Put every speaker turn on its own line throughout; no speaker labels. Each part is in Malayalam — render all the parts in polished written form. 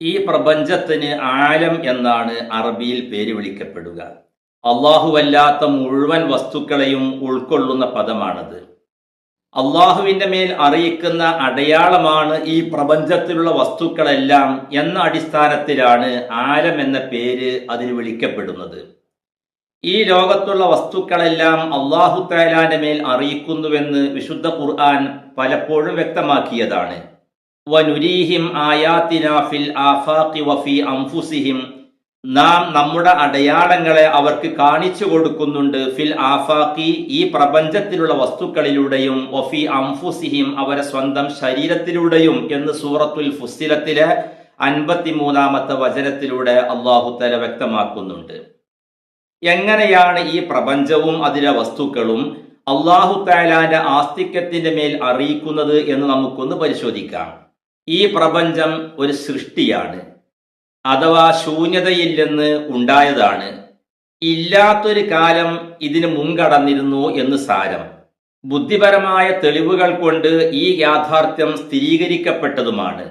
ഈ പ്രപഞ്ചത്തിന് ആലം എന്നാണ് അറബിയിൽ പേര് വിളിക്കപ്പെടുക. അല്ലാഹുവല്ലാത്ത മുഴുവൻ വസ്തുക്കളെയും ഉൾക്കൊള്ളുന്ന പദമാണത്. അള്ളാഹുവിന്റെ മേൽ അറിയിക്കുന്ന അടയാളമാണ് ഈ പ്രപഞ്ചത്തിലുള്ള വസ്തുക്കളെല്ലാം എന്ന അടിസ്ഥാനത്തിലാണ് ആലം എന്ന പേര് അതിന് വിളിക്കപ്പെടുന്നത്. ഈ ലോകത്തുള്ള വസ്തുക്കളെല്ലാം അള്ളാഹു തആലാന്റെ മേൽ അറിയിക്കുന്നുവെന്ന് വിശുദ്ധ ഖുർആൻ പലപ്പോഴും വ്യക്തമാക്കിയതാണ്. വനുരീഹിം ആയാതിനാ ഫിൽ ആഫാഖി വഫി അൻഫുസിഹിം, നാം നമ്മുടെ അടയാളങ്ങളെ അവർക്ക് കാണിച്ചു കൊടുക്കുന്നുണ്ട്. ഫിൽ ആഫാഖി, ഈ പ്രപഞ്ചത്തിലുള്ള വസ്തുക്കളിലൂടെയും, വഫി അൻഫുസിഹിം, അവരെ സ്വന്തം ശരീരത്തിലൂടെയും എന്ന് സൂറത്തുൽ ഫുസ്സിലത്തിലെ 53-ാമത്തെ വചനത്തിലൂടെ അല്ലാഹു തആല വ്യക്തമാക്കുന്നുണ്ട്. എങ്ങനെയാണ് ഈ പ്രപഞ്ചവും അതിലെ വസ്തുക്കളും അല്ലാഹു തആലാന്റെ ആസ്തിക്യത്തിന്റെ മേൽ അറിയിക്കുന്നത് എന്ന് നമുക്കൊന്ന് പരിശോധിക്കാം. ഈ പ്രപഞ്ചം ഒരു സൃഷ്ടിയാണ്, അഥവാ ശൂന്യതയിൽ നിന്ന് ഉണ്ടായതാണ്. ഇല്ലാത്തൊരു കാലം ഇതിന് മുൻകടന്നിരുന്നു എന്ന് സാരം. ബുദ്ധിപരമായ തെളിവുകൾ കൊണ്ട് ഈ യാഥാർത്ഥ്യം സ്ഥിരീകരിക്കപ്പെട്ടതുമാണ്.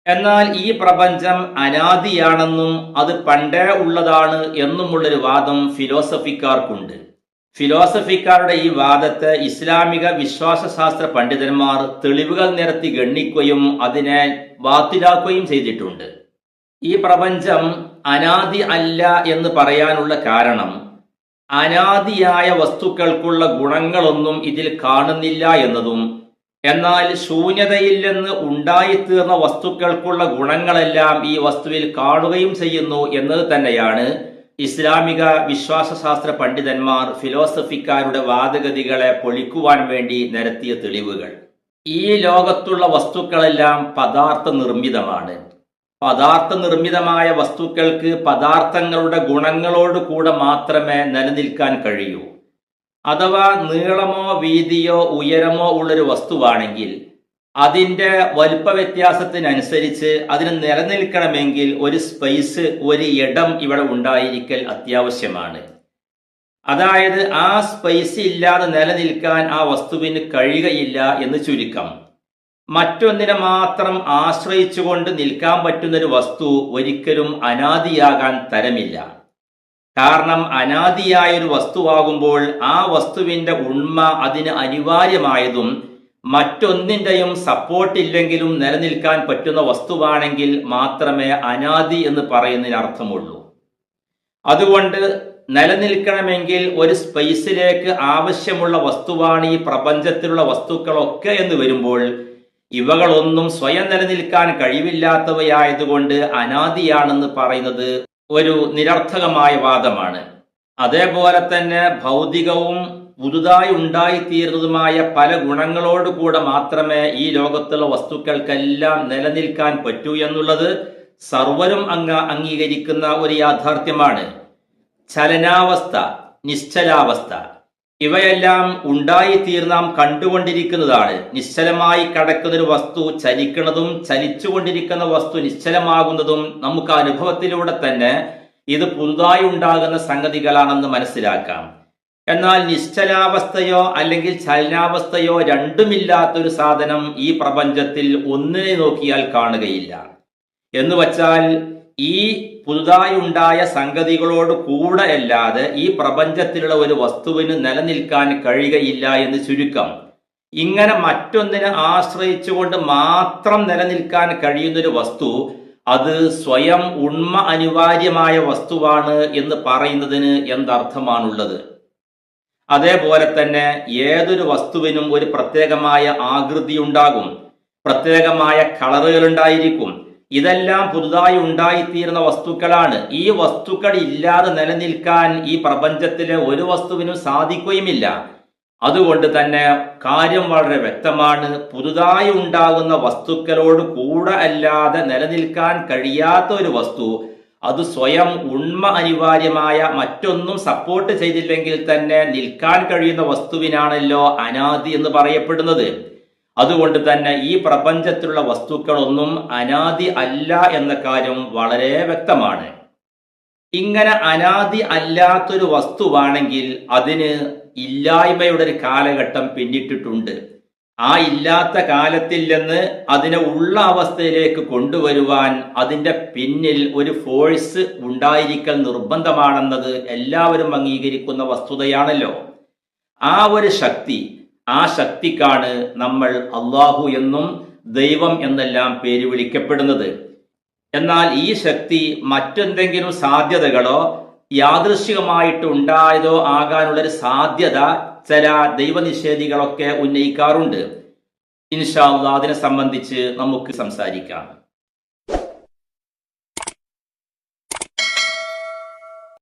എന്നാൽ ഈ പ്രപഞ്ചം അനാദിയാണെന്നും അത് പണ്ടേ ഉള്ളതാണ് എന്നുമുള്ളൊരു വാദം ഫിലോസഫിക്കാർക്കുണ്ട്. ഫിലോസഫിക്കാരുടെ ഈ വാദത്തെ ഇസ്ലാമിക വിശ്വാസശാസ്ത്ര പണ്ഡിതന്മാർ തെളിവുകൾ നിരത്തി ഗണ്ണിക്കുകയും അതിനെ ബാത്തിലാക്കുകയും ചെയ്തിട്ടുണ്ട്. ഈ പ്രപഞ്ചം അനാദി അല്ല എന്ന് പറയാനുള്ള കാരണം, അനാദിയായ വസ്തുക്കൾക്കുള്ള ഗുണങ്ങളൊന്നും ഇതിൽ കാണുന്നില്ല എന്നതും, എന്നാൽ ശൂന്യതയിൽ നിന്ന് ഉണ്ടായിത്തീർന്ന വസ്തുക്കൾക്കുള്ള ഗുണങ്ങളെല്ലാം ഈ വസ്തുവിൽ കാണുകയും ചെയ്യുന്നു എന്നത് തന്നെയാണ് ഇസ്ലാമിക വിശ്വാസശാസ്ത്ര പണ്ഡിതന്മാർ ഫിലോസഫിക്കാരുടെ വാദഗതികളെ പൊളിക്കുവാൻ വേണ്ടി നിരത്തിയ തെളിവുകൾ. ഈ ലോകത്തുള്ള വസ്തുക്കളെല്ലാം പദാർത്ഥ നിർമ്മിതമാണ്. പദാർത്ഥ നിർമ്മിതമായ വസ്തുക്കൾക്ക് പദാർത്ഥങ്ങളുടെ ഗുണങ്ങളോട് കൂടെ മാത്രമേ നിലനിൽക്കാൻ കഴിയൂ. അഥവാ നീളമോ വീതിയോ ഉയരമോ ഉള്ളൊരു വസ്തുവാണെങ്കിൽ അതിൻ്റെ വലുപ്പ വ്യത്യാസത്തിനനുസരിച്ച് അതിന് നിലനിൽക്കണമെങ്കിൽ ഒരു സ്പേസ്, ഒരു ഇടം ഇവിടെ ഉണ്ടായിരിക്കൽ അത്യാവശ്യമാണ്. അതായത് ആ സ്പേസ് ഇല്ലാതെ നിലനിൽക്കാൻ ആ വസ്തുവിന് കഴിയുകയില്ല എന്ന് ചുരുക്കം. മറ്റൊന്നിനെ മാത്രം ആശ്രയിച്ചുകൊണ്ട് നിൽക്കാൻ പറ്റുന്നൊരു വസ്തു ഒരിക്കലും അനാദിയാകാൻ തരമില്ല. കാരണം അനാദിയായൊരു വസ്തുവാകുമ്പോൾ ആ വസ്തുവിന്റെ ഉണ്മ അതിന് അനിവാര്യമായതും മറ്റൊന്നിൻ്റെയും സപ്പോർട്ടില്ലെങ്കിലും നിലനിൽക്കാൻ പറ്റുന്ന വസ്തുവാണെങ്കിൽ മാത്രമേ അനാദി എന്ന് പറയുന്നതിന് അർത്ഥമുള്ളൂ. അതുകൊണ്ട് നിലനിൽക്കണമെങ്കിൽ ഒരു സ്പേസിലേക്ക് ആവശ്യമുള്ള വസ്തുവാണ് ഈ പ്രപഞ്ചത്തിലുള്ള വസ്തുക്കളൊക്കെ എന്ന് വരുമ്പോൾ ഇവകളൊന്നും സ്വയം നിലനിൽക്കാൻ കഴിവില്ലാത്തവയായതുകൊണ്ട് അനാദിയാണെന്ന് പറയുന്നത് ഒരു നിരർത്ഥകമായ വാദമാണ്. അതേപോലെ തന്നെ ഭൗതികവും പുതുതായി ഉണ്ടായിത്തീരുന്നതുമായ പല ഗുണങ്ങളോട് കൂടെ മാത്രമേ ഈ ലോകത്തുള്ള വസ്തുക്കൾക്കെല്ലാം നിലനിൽക്കാൻ പറ്റൂ എന്നുള്ളത് സർവരും അംഗീകരിക്കുന്ന ഒരു യാഥാർത്ഥ്യമാണ്. ചലനാവസ്ഥ, നിശ്ചലാവസ്ഥ, ഇവയെല്ലാം ഉണ്ടായിത്തീർന്ന് നാം കണ്ടുകൊണ്ടിരിക്കുന്നതാണ്. നിശ്ചലമായി കിടക്കുന്നൊരു വസ്തു ചലിക്കുന്നതും ചലിച്ചുകൊണ്ടിരിക്കുന്ന വസ്തു നിശ്ചലമാകുന്നതും നമുക്ക് അനുഭവത്തിലൂടെ തന്നെ ഇത് പുതുതായി ഉണ്ടാകുന്ന സംഗതികളാണെന്ന് മനസ്സിലാക്കാം. എന്നാൽ നിശ്ചലാവസ്ഥയോ അല്ലെങ്കിൽ ചലനാവസ്ഥയോ രണ്ടുമില്ലാത്തൊരു സാധനം ഈ പ്രപഞ്ചത്തിൽ ഒന്നിനെ നോക്കിയാൽ കാണുകയില്ല. എന്ന് വച്ചാൽ ഈ പുതുതായി ഉണ്ടായ സംഗതികളോട് കൂടെ അല്ലാതെ ഈ പ്രപഞ്ചത്തിലുള്ള ഒരു വസ്തുവിന് നിലനിൽക്കാൻ കഴിയുകയില്ല എന്ന് ചുരുക്കം. ഇങ്ങനെ മറ്റൊന്നിനെ ആശ്രയിച്ചുകൊണ്ട് മാത്രം നിലനിൽക്കാൻ കഴിയുന്നൊരു വസ്തു അത് സ്വയം ഉണ്മ അനിവാര്യമായ വസ്തുവാണ് എന്ന് പറയുന്നതിന് എന്തർത്ഥമാണുള്ളത്? അതേപോലെ തന്നെ ഏതൊരു വസ്തുവിനും ഒരു പ്രത്യേകമായ ആകൃതി ഉണ്ടാകും, പ്രത്യേകമായ കളറുകൾ ഉണ്ടായിരിക്കും. ഇതെല്ലാം പുതുതായി ഉണ്ടായിത്തീരുന്ന വസ്തുക്കളാണ്. ഈ വസ്തുക്കൾ ഇല്ലാതെ നിലനിൽക്കാൻ ഈ പ്രപഞ്ചത്തിലെ ഒരു വസ്തുവിനും സാധിക്കുകയുമില്ല. അതുകൊണ്ട് തന്നെ കാര്യം വളരെ വ്യക്തമാണ്. പുതുതായി ഉണ്ടാകുന്ന വസ്തുക്കളോട് കൂടെ അല്ലാതെ നിലനിൽക്കാൻ കഴിയാത്ത ഒരു വസ്തു അത് സ്വയം ഉണ്മ അനിവാര്യമായ മറ്റൊന്നും സപ്പോർട്ട് ചെയ്തില്ലെങ്കിൽ തന്നെ നിൽക്കാൻ കഴിയുന്ന വസ്തുവിനാണല്ലോ അനാദി എന്ന് പറയപ്പെടുന്നത്. അതുകൊണ്ട് തന്നെ ഈ പ്രപഞ്ചത്തിലുള്ള വസ്തുക്കളൊന്നും അനാദി അല്ല എന്ന കാര്യം വളരെ വ്യക്തമാണ്. ഇങ്ങനെ അനാദി അല്ലാത്തൊരു വസ്തുവാണെങ്കിൽ അതിന് ഇല്ലായ്മയുടെ ഒരു കാലഘട്ടം പിന്നിട്ടിട്ടുണ്ട്. ആ ഇല്ലാത്ത കാലത്തിൽ നിന്ന് അതിനെ ഉള്ള അവസ്ഥയിലേക്ക് കൊണ്ടുവരുവാൻ അതിൻ്റെ പിന്നിൽ ഒരു ഫോഴ്സ് ഉണ്ടായിരിക്കൽ നിർബന്ധമാണെന്നത് എല്ലാവരും അംഗീകരിക്കുന്ന വസ്തുതയാണല്ലോ. ആ ഒരു ശക്തി, ആ ശക്തിക്കാണ് നമ്മൾ അള്ളാഹു എന്നും ദൈവം എന്നെല്ലാം പേര് വിളിക്കപ്പെടുന്നത്. എന്നാൽ ഈ ശക്തി മറ്റെന്തെങ്കിലും സാധ്യതകളോ യാദൃശ്ചികമായിട്ട് ഉണ്ടായതോ ആകാനുള്ളൊരു സാധ്യത ചില ദൈവനിഷേധികളൊക്കെ ഉന്നയിക്കാറുണ്ട്. ഇൻഷാ അല്ലാഹ് അതിനെ സംബന്ധിച്ച് നമുക്ക് സംസാരിക്കാം.